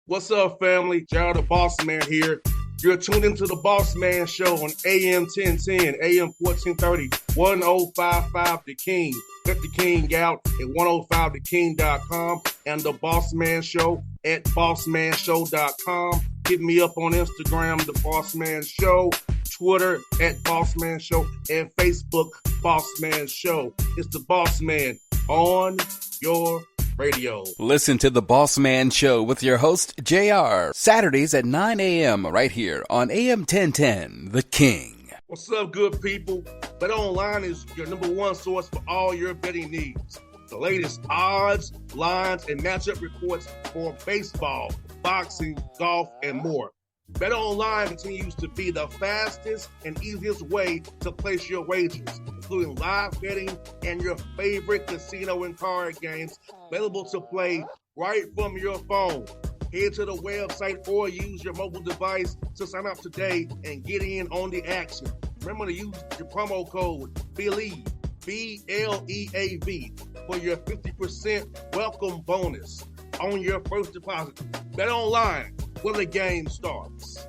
What's up, family? Gerald the Bossman here. You're tuned into the Bossman Show on AM 1010, AM 1430, 1055 The King. Let the King out at 105theking.com and the Bossman Show at bossmanshow.com. Hit me up on Instagram, The Bossman Show, Twitter at Bossman Show, and Facebook, Bossman Show. It's the Bossman on your radio. Listen to the Bossman Show with your host, JR, Saturdays at 9 a.m. right here on AM 1010, The King. What's up, good people? Bet Online is your number one source for all your betting needs. The latest odds, lines, and matchup reports for baseball, boxing, golf, and more. Bet Online continues to be the fastest and easiest way to place your wagers, including live betting and your favorite casino and card games available to play right from your phone. Head to the website or use your mobile device to sign up today and get in on the action. Remember to use your promo code BELIEVE, B-L-E-A-V, for your 50% welcome bonus on your first deposit. Bet Online, where the game starts.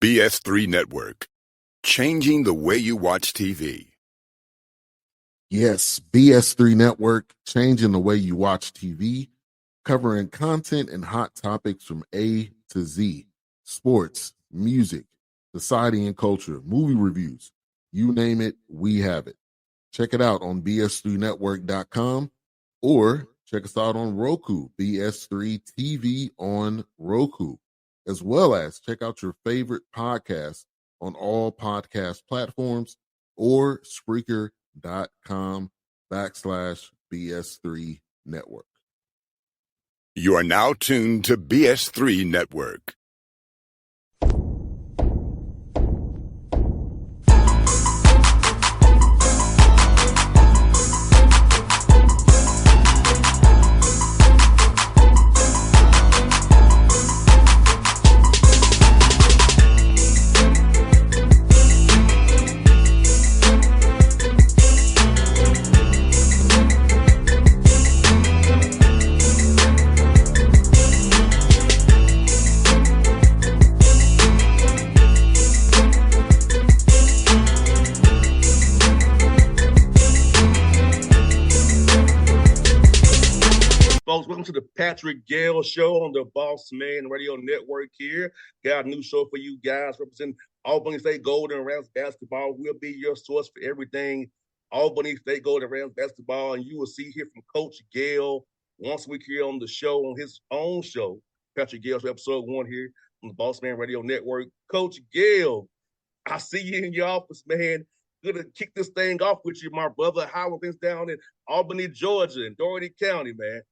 BS3 Network, changing the way you watch TV. Yes, BS3 Network, changing the way you watch TV, covering content and hot topics from A to Z, sports, music, society and culture, movie reviews, you name it, we have it. Check it out on bs3network.com or check us out on Roku, BS3 TV on Roku, as well as check out your favorite podcast on all podcast platforms or Spreaker.com/BS3 Network. You are now tuned to BS3 Network. Folks, welcome to the Patrick Gayle Show on the Bossman Radio Network here. Got a new show for you guys representing Albany State Golden Rams basketball. We'll be your source for everything Albany State Golden Rams basketball, and you will see here from Coach Gayle once a week here on the show, on his own show, Patrick Gayle Show, episode 1 here on the Bossman Radio Network. Coach Gayle, I see you in your office, man. Good to kick this thing off with you, my brother. How are things down in Albany, Georgia, and Dougherty County, man?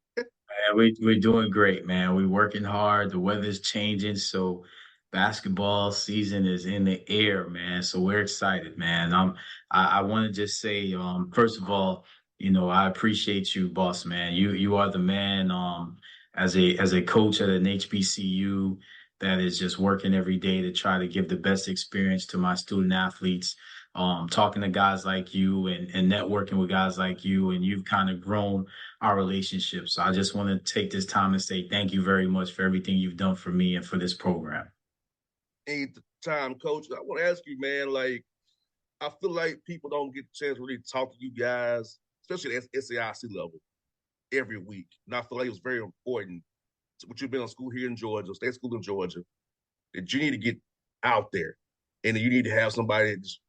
Man, we're doing great, man. We're working hard. The weather's changing, so basketball season is in the air, man. So we're excited, man. I want to just say, first of all, I appreciate you, boss, man. You are the man. As a coach at an HBCU that is just working every day to try to give the best experience to my student athletes. Talking to guys like you and networking with guys like you, and you've kind of grown our relationship. So I just want to take this time to say thank you very much for everything you've done for me and for this program. Anytime, Coach. I want to ask you, man, like, I feel like people don't get a chance to really talk to you guys, especially at SAIC level, every week. And I feel like it was very important, what you've been on school here in Georgia, state school in Georgia, that you need to get out there and you need to have somebody just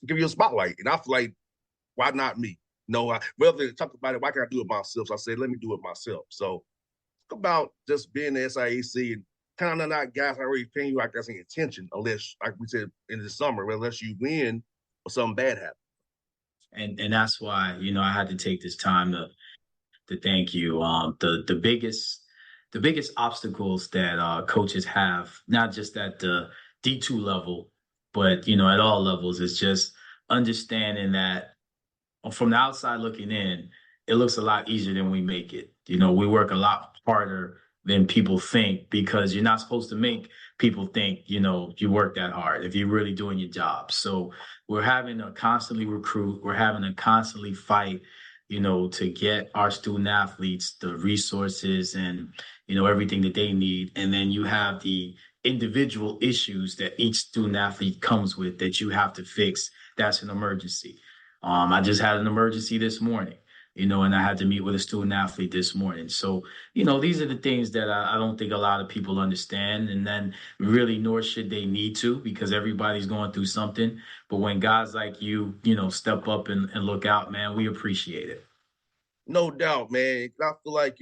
give you a spotlight. And I feel like, why not me? No, rather than talk about it, why can't I do it myself? So I said, let me do it myself. So talk about just being the SIAC and kind of not guys already paying you like that's any attention, unless, like we said in the summer, unless you win or something bad happens. And that's why, I had to take this time to thank you. The biggest obstacles that coaches have, not just at the D2 level, but, at all levels, is just understanding that from the outside looking in, it looks a lot easier than we make it. We work a lot harder than people think, because you're not supposed to make people think, you work that hard if you're really doing your job. So we're having to constantly recruit. We're having to constantly fight, to get our student athletes the resources and, everything that they need. And then you have the individual issues that each student athlete comes with that you have to fix. That's an emergency. I just had an emergency this morning, and I had to meet with a student athlete this morning. So, these are the things that I don't think a lot of people understand. And then really, nor should they need to, because everybody's going through something. But when guys like you, step up and look out, man, we appreciate it. No doubt, man. I feel like,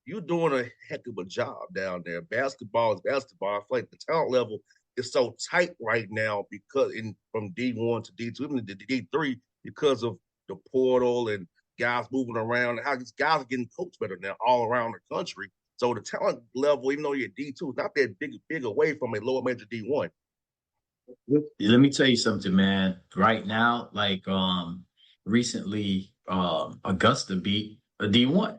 you're doing a heck of a job down there. Basketball is basketball. I feel like the talent level is so tight right now because from D1 to D2, even to D3, because of the portal and guys moving around, and how these guys are getting coached better now all around the country. So the talent level, even though you're D2, is not that big away from a lower major D1. Let me tell you something, man. Right now, like recently, Augusta beat a D1,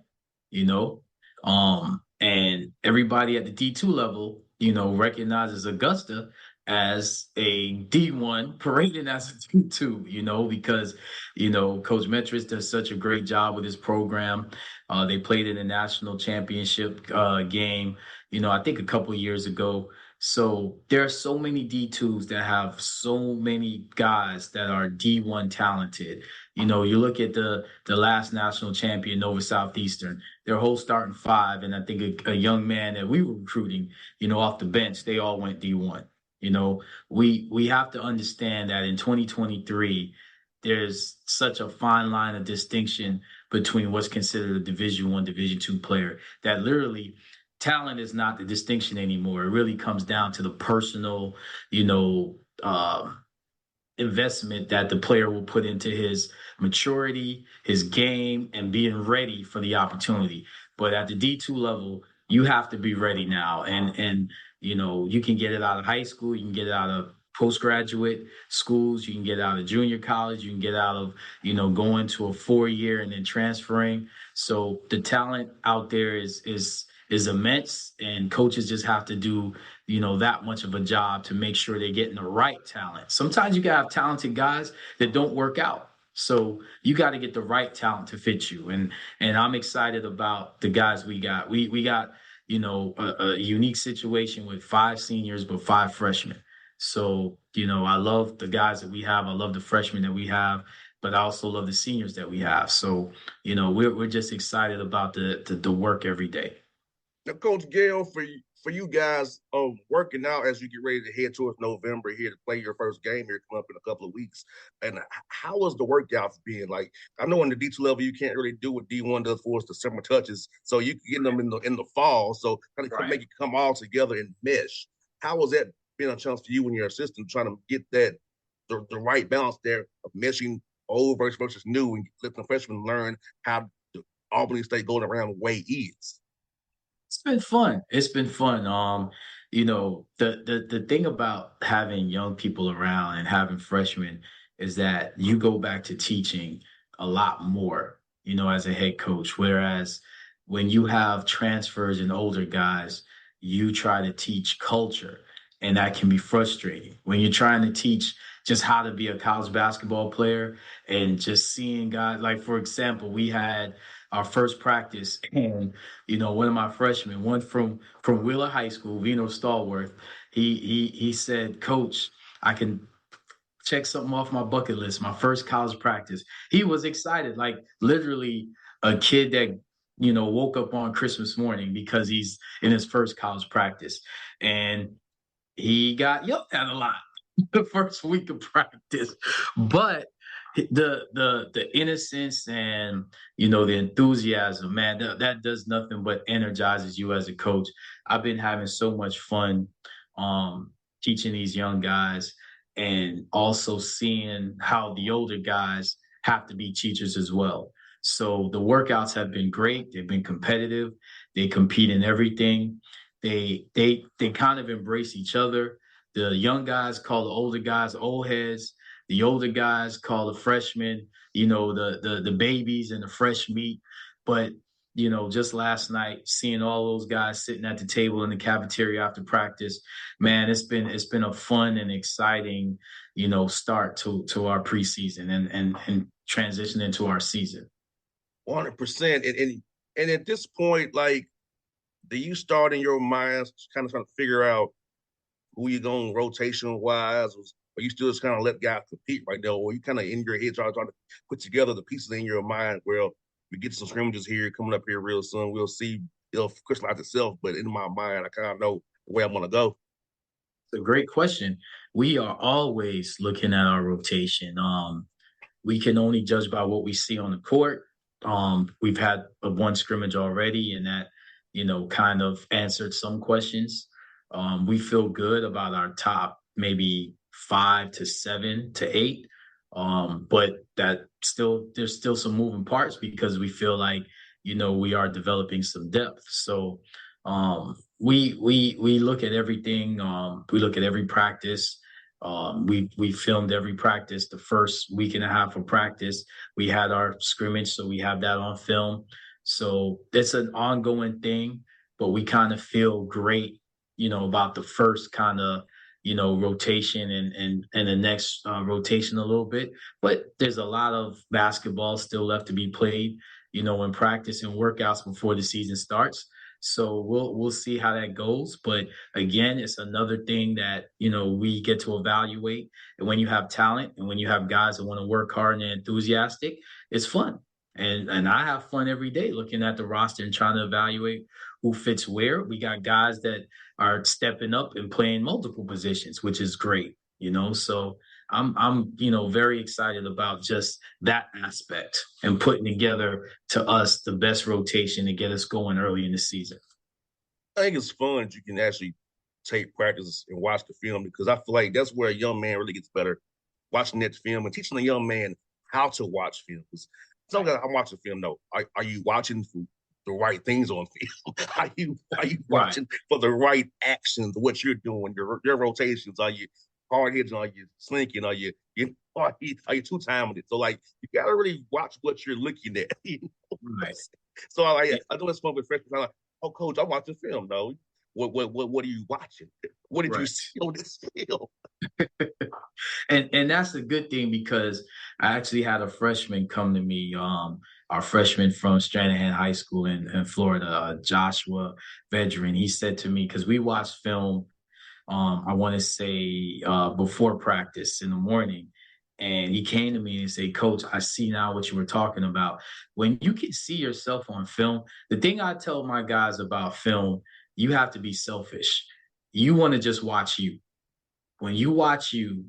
and everybody at the D2 level, recognizes Augusta as a D1 parading as a D2, because Coach Metris does such a great job with his program. They played in a national championship game, I think a couple of years ago. So there are so many D2s that have so many guys that are D1 talented. You look at the last national champion, Nova Southeastern, their whole starting five, and I think a young man that we were recruiting, off the bench, they all went D1. We have to understand that in 2023, there's such a fine line of distinction between what's considered a Division I, Division II player that literally talent is not the distinction anymore. It really comes down to the personal, investment that the player will put into his maturity, his game, and being ready for the opportunity. But at the D2 level, you have to be ready now. And you can get it out of high school, you can get it out of postgraduate schools, you can get out of junior college, you can get out of, going to a 4-year and then transferring. So the talent out there is immense, and coaches just have to do that much of a job to make sure they're getting the right talent. Sometimes you gotta have talented guys that don't work out, so you got to get the right talent to fit you. And I'm excited about the guys we got. We got a unique situation with 5 seniors but 5 freshmen. So I love the guys that we have. I love the freshmen that we have, but I also love the seniors that we have. So we're just excited about the work every day. Now, Coach Gayle, for you guys working out as you get ready to head towards November here to play your first game here coming up in a couple of weeks, and how was the workouts being? Like, I know in the D2 level you can't really do what D1 does for us, the summer touches, so you can get them in the fall, so kind of make it come all together and mesh. How was that being a chance for you and your assistant trying to get the right balance there of meshing old versus new and letting the freshmen learn how the Albany State Golden Round way is? It's been fun. It's been fun. The thing about having young people around and having freshmen is that you go back to teaching a lot more, as a head coach. Whereas when you have transfers and older guys, you try to teach culture, and that can be frustrating. When you're trying to teach just how to be a college basketball player and just seeing guys, like, for example, we had our first practice, and one of my freshmen, one from Wheeler High School, Vino Stallworth, he said, "Coach, I can check something off my bucket list, my first college practice." He was excited, like literally a kid that woke up on Christmas morning because he's in his first college practice, and he got yelled at a lot the first week of practice, but the innocence and the enthusiasm, man, that does nothing but energizes you as a coach. I've been having so much fun teaching these young guys, and also seeing how the older guys have to be teachers as well. So the workouts have been great. They've been competitive. They compete in everything. They kind of embrace each other. The young guys call the older guys old heads. The older guys call the freshmen, the babies and the fresh meat. But just last night, seeing all those guys sitting at the table in the cafeteria after practice, man, it's been a fun and exciting, start to our preseason and transition into our season. 100%. And at this point, like, do you start in your mind kind of trying to figure out who you're going rotation wise, or you still just kind of let guys compete right now, or you kind of in your head trying to put together the pieces in your mind? Well, we get some scrimmages here coming up here real soon. We'll see it'll crystallize itself, but in my mind, I kind of know the way I'm gonna go. It's a great question. We are always looking at our rotation. We can only judge by what we see on the court. We've had a one scrimmage already, and that kind of answered some questions. We feel good about our top maybe 5 to 7 to 8, but that still there's still some moving parts because we feel like we are developing some depth. So we look at everything. We look at every practice. We filmed every practice. The first week and a half of practice, we had our scrimmage, so we have that on film. So it's an ongoing thing, but we kind of feel great, about the first kind of rotation and the next rotation a little bit. But there's a lot of basketball still left to be played, in practice and workouts before the season starts. So we'll see how that goes. But again, it's another thing that we get to evaluate. And when you have talent and when you have guys that want to work hard and enthusiastic, it's fun. And I have fun every day looking at the roster and trying to evaluate who fits where. We got guys that are stepping up and playing multiple positions, which is great. So I'm very excited about just that aspect and putting together to us the best rotation to get us going early in the season. I think it's fun that you can actually take practice and watch the film, because I feel like that's where a young man really gets better, watching that film and teaching a young man how to watch film. Because some guys I'm watching film, no, are you watching for the right things on film? Are you Right. watching for the right actions, what you're doing, your rotations? Are you hard hitting? Are you slinking? Are you two timing it? So like you gotta really watch what you're looking at. Right. So I know it's fun with freshmen. I'm like, oh, coach, I'm watching film though. What are you watching? What did you Right. see on this film? And that's a good thing because I actually had a freshman come to me, our freshman from Stranahan High School in Florida, Joshua Vedran. He said to me, because we watched film, I want to say before practice in the morning. And he came to me and said, Coach, I see now what you were talking about. When you can see yourself on film, the thing I tell my guys about film, you have to be selfish. You want to just watch you. When you watch you,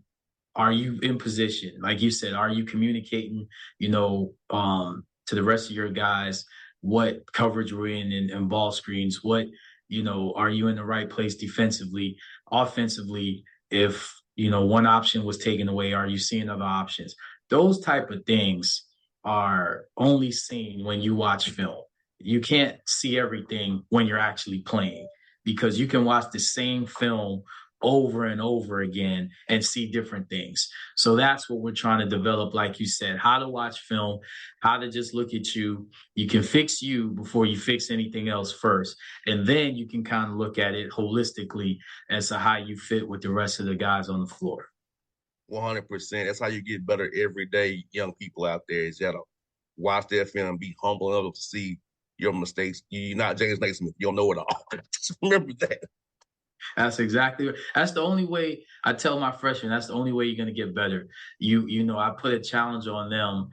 are you in position? Like you said, are you communicating, to the rest of your guys what coverage we're in and ball screens? What, are you in the right place defensively, offensively? If, one option was taken away, are you seeing other options? Those type of things are only seen when you watch film. You can't see everything when you're actually playing because you can watch the same film over and over again and see different things. So that's what we're trying to develop, like you said, how to watch film, how to just look at you. You can fix you before you fix anything else first. And then you can kind of look at it holistically as to how you fit with the rest of the guys on the floor. 100%. That's how you get better every day. Young people out there is you gotta watch that film, be humble enough to see your mistakes. You're not James Naismith. You don't know it all. Just remember that. That's the only way. I tell my freshmen, that's the only way you're going to get better. I put a challenge on them,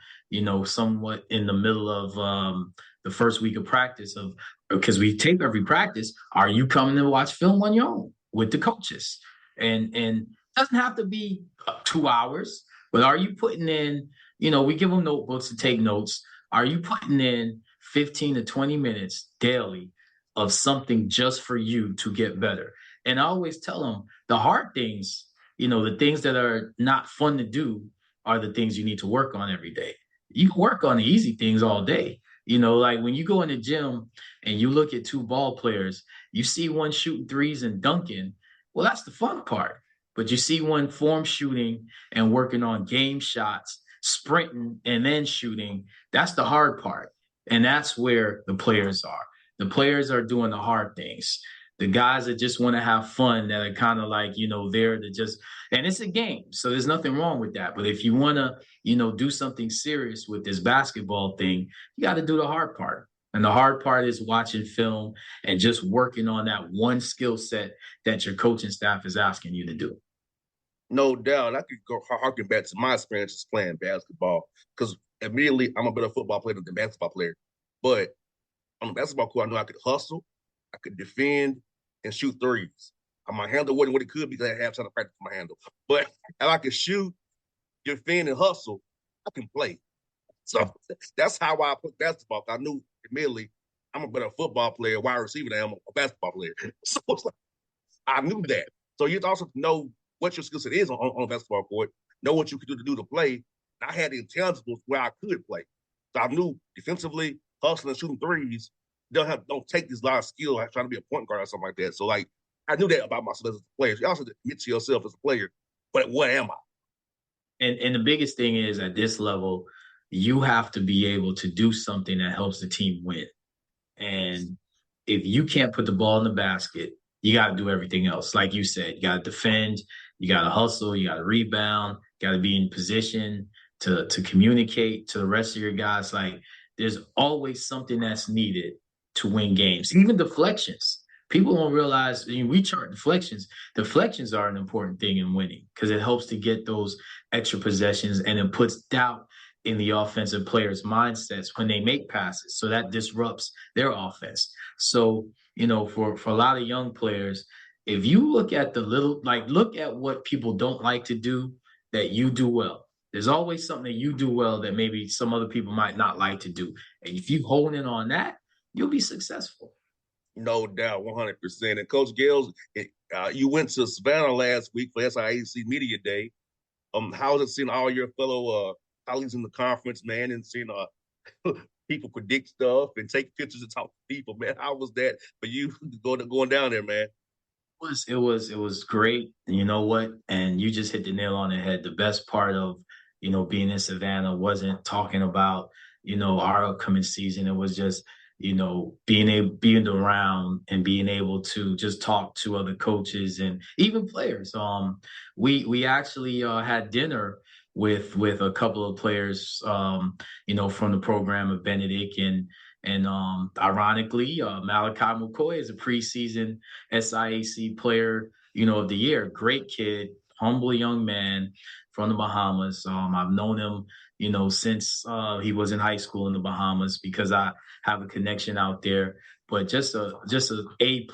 somewhat in the middle of the first week of practice of, because we tape every practice. Are you coming to watch film on your own with the coaches? And it doesn't have to be 2 hours, but are you putting in, we give them notebooks to take notes. Are you putting in 15 to 20 minutes daily of something just for you to get better? And I always tell them the hard things, the things that are not fun to do are the things you need to work on every day. You can work on the easy things all day. Like when you go in the gym and you look at two ball players, you see one shooting threes and dunking. Well, that's the fun part. But you see one form shooting and working on game shots, sprinting and then shooting. That's the hard part. And that's where the players are. The players are doing the hard things. the guys that just want to have fun, that are kind of like, there to just, and it's a game. So there's nothing wrong with that. But if you want to, do something serious with this basketball thing, you got to do the hard part. And the hard part is watching film and just working on that one skill set that your coaching staff is asking you to do. No doubt. I could go harken back to my experiences playing basketball because immediately I'm a better football player than basketball player. But on the basketball court, I knew I could hustle, I could defend, and shoot threes. My handle wasn't what it could be because I had time to practice my handle. But if I could shoot, defend, and hustle, I can play. So that's how I put basketball. I knew immediately I'm a better football player, wide receiver than I'm a basketball player. So it's like, I knew that. So you also know what your skill set is on a basketball court, know what you can do to play. I had the intangibles where I could play. So I knew defensively, hustling, shooting threes, don't take this lot of skill like trying to be a point guard or something like that. So like I knew that about myself as a player. You also admit to yourself as a player, but what am I? And the biggest thing is at this level, you have to be able to do something that helps the team win. And if you can't put the ball in the basket, you got to do everything else. Like you said, you got to defend, you got to hustle, you got to rebound, got to be in position to communicate to the rest of your guys. Like there's always something that's needed to win games, even deflections. People don't realize, we chart deflections. Deflections are an important thing in winning because it helps to get those extra possessions and it puts doubt in the offensive players' mindsets when they make passes. So that disrupts their offense. So, for a lot of young players, if you look at look at what people don't like to do that you do well. There's always something that you do well that maybe some other people might not like to do. And if you hone in on that, you'll be successful. No doubt, 100%. And Coach Gayle, you went to Savannah last week for SIAC Media Day. How was it seeing all your fellow colleagues in the conference, man, and seeing people predict stuff and take pictures and talk to people, man? How was that for you going down there, man? It was great. You know what? And you just hit the nail on the head. The best part of, being in Savannah wasn't talking about, our upcoming season. It was just, being around and being able to just talk to other coaches and even players. We actually had dinner with a couple of players, from the program of Benedict and ironically, Malachi McCoy is a preseason SIAC player, of the year. Great kid, humble young man from the Bahamas. I've known him, since he was in high school in the Bahamas because I have a connection out there. But just a A+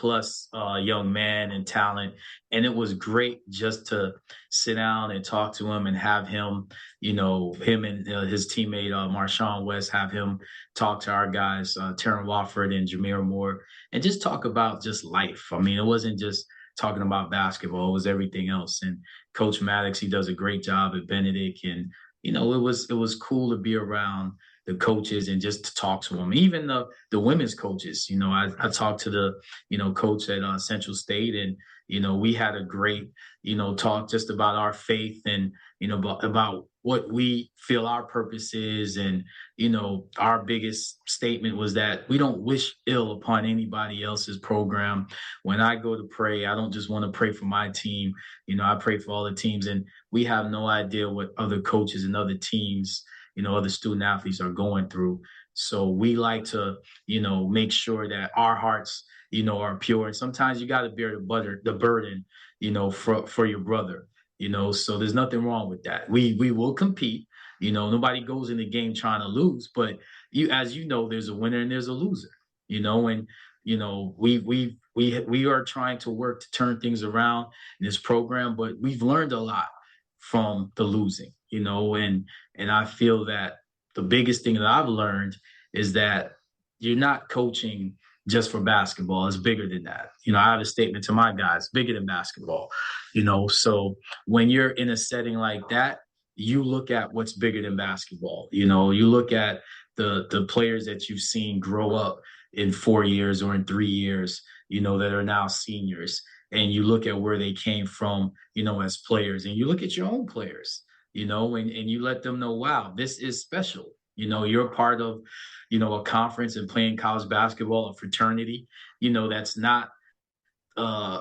young man and talent, and it was great just to sit down and talk to him and have him, him and his teammate Marshawn West, have him talk to our guys, Terran Wofford and Jameer Moore, and just talk about just life. I mean, it wasn't just talking about basketball; it was everything else. And Coach Maddox, he does a great job at Benedict, and it was cool to be around the coaches and just to talk to them. Even the women's coaches, I talked to the coach at Central State, and we had a great talk just about our faith and about what we feel our purpose is. And our biggest statement was that we don't wish ill upon anybody else's program. When I go to pray, I don't just want to pray for my team. I pray for all the teams, and we have no idea what other coaches and other teams, other student athletes are going through. So we like to, make sure that our hearts, are pure. And sometimes you got to bear the burden, for your brother, so there's nothing wrong with that. We will compete. Nobody goes in the game trying to lose, but as there's a winner and there's a loser, and, we are trying to work to turn things around in this program, but we've learned a lot from the losing, and I feel that the biggest thing that I've learned is that you're not coaching just for basketball. It's bigger than that. I have a statement to my guys, bigger than basketball, so when you're in a setting like that, you look at what's bigger than basketball. You look at the players that you've seen grow up in 4 years or in 3 years, that are now seniors. And you look at where they came from, as players, and you look at your own players, and you let them know, wow, this is special. You're part of, a conference and playing college basketball, a fraternity, that's not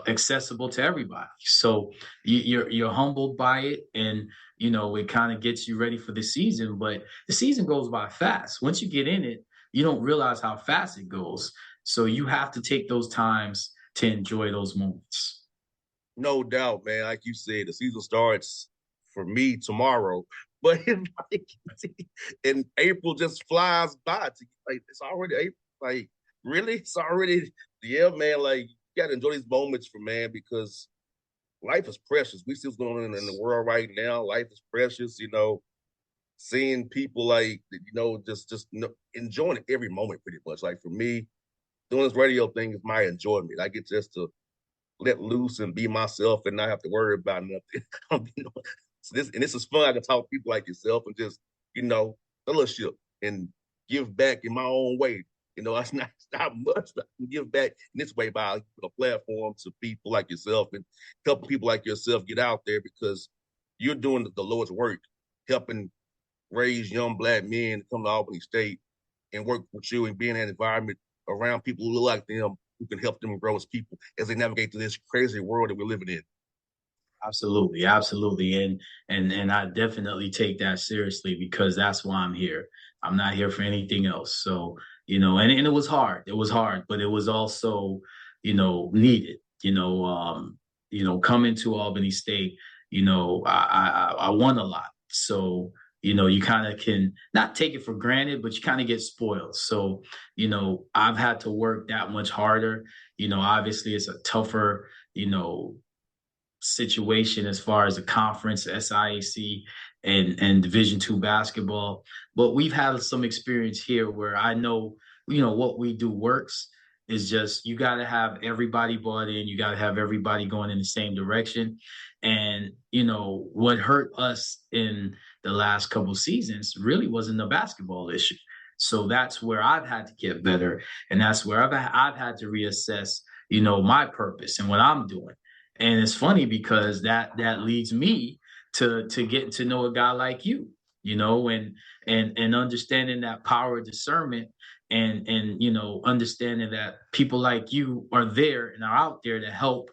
accessible to everybody. So you're humbled by it, and it kind of gets you ready for the season. But the season goes by fast. Once you get in it, you don't realize how fast it goes. So you have to take those times to enjoy those moments. No doubt, man. Like you said, the season starts for me tomorrow, but and April just flies by. Like it's already April. Like really, it's already yeah, man. Like you got to enjoy these moments for man because life is precious. We see what's going on in the world right now. Life is precious. Seeing people like just enjoying every moment pretty much. Like for me, doing this radio thing is my enjoyment. I get just to let loose and be myself and not have to worry about nothing. This is fun. I can talk to people like yourself and just, fellowship and give back in my own way. It's not much, but I can give back in this way by a platform to people like yourself and helping people like yourself get out there because you're doing the Lord's work, helping raise young Black men to come to Albany State and work with you and be in an environment around people who look like them, who can help them grow as people as they navigate through this crazy world that we're living in. Absolutely, absolutely. And I definitely take that seriously because that's why I'm here. I'm not here for anything else. So, and it was hard. It was hard, but it was also, needed. Coming to Albany State, I won a lot. So, you kind of can not take it for granted, but you kind of get spoiled. So, I've had to work that much harder. Obviously it's a tougher, situation as far as the conference, SIAC, and Division II basketball. But we've had some experience here where I know, what we do works. Is just you got to have everybody bought in. You got to have everybody going in the same direction. And what hurt us in the last couple of seasons really wasn't the basketball issue. So that's where I've had to get better, and that's where I've had to reassess, my purpose and what I'm doing. And it's funny because that leads me to getting to know a guy like you, and understanding that power of discernment and understanding that people like you are there and are out there to help,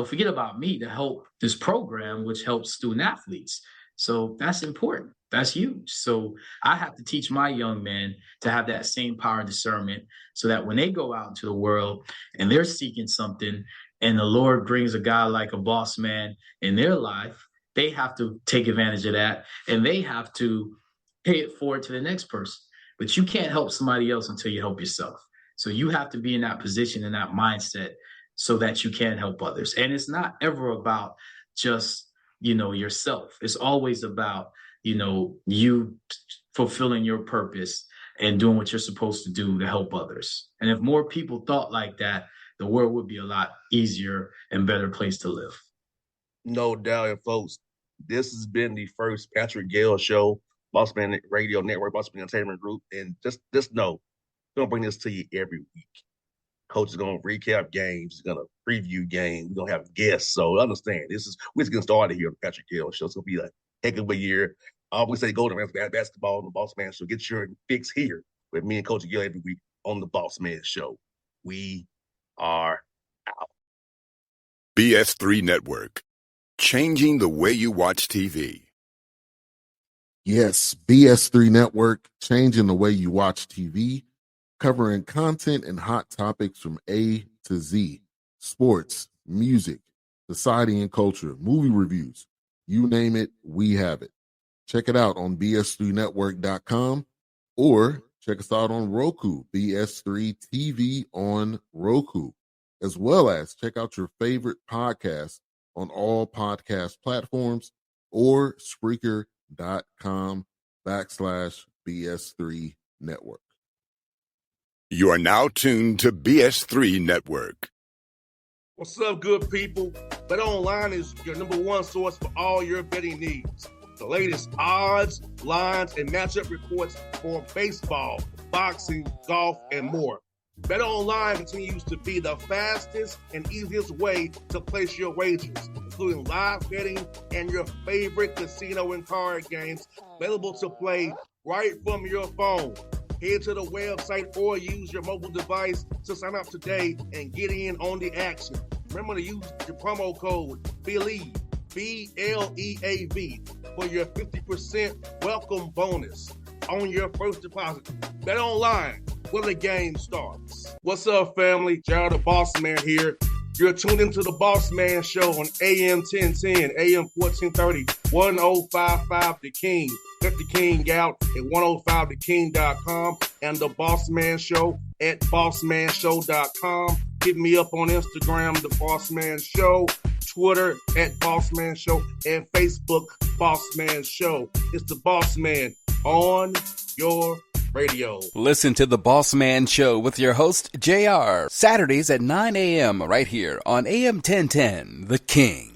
forget about me, to help this program, which helps student athletes. So that's important. That's huge. So I have to teach my young men to have that same power of discernment so that when they go out into the world and they're seeking something and the Lord brings a guy like a Bossman in their life, they have to take advantage of that and they have to pay it forward to the next person. But you can't help somebody else until you help yourself. So you have to be in that position, in that mindset, so that you can help others. And it's not ever about just, yourself. It's always about, you fulfilling your purpose and doing what you're supposed to do to help others. And if more people thought like that, the world would be a lot easier and better place to live. No doubt. And folks, this has been the first Patrick Gayle show, Bossman Radio Network, Bossman Entertainment Group. And just know, we're going to bring this to you every week. Coach is going to recap games. He's going to preview games. We're going to have guests. So understand, we're just getting started here on the Patrick Gayle show. It's going to be a heck of a year. I always say go to basketball on the Bossman Show. Get your fix here with me and Coach Gayle every week on the Bossman Show. We are out. BS3 Network. Changing the way you watch TV. Yes, BS3 Network, changing the way you watch TV, covering content and hot topics from A to Z, sports, music, society and culture, movie reviews, you name it, we have it. Check it out on bs3network.com or check us out on Roku, BS3 TV on Roku, as well as check out your favorite podcast on all podcast platforms or Spreaker.com/BS3 Network. You are now tuned to BS3 Network. What's up, good people? Bet Online is your number one source for all your betting needs. The latest odds, lines, and matchup reports for baseball, boxing, golf, and more. Bet Online continues to be the fastest and easiest way to place your wagers, including live betting and your favorite casino and card games available to play right from your phone. Head to the website or use your mobile device to sign up today and get in on the action. Remember to use your promo code BELIEVE, BLEAV, for your 50% welcome bonus on your first deposit. Bet online when the game starts. What's up, family? Jared the Bossman here. You're tuned into the Bossman Show on AM 1010, AM 1430, 1055 The King. Check The King out at 105theking.com and the Bossman Show at bossmanshow.com. Hit me up on Instagram, The Bossman Show, Twitter at Bossman Show, and Facebook, Bossman Show. It's the Bossman on your radio. Listen to The Bossman Show with your host, JR, Saturdays at 9 a.m. right here on AM 1010, The King.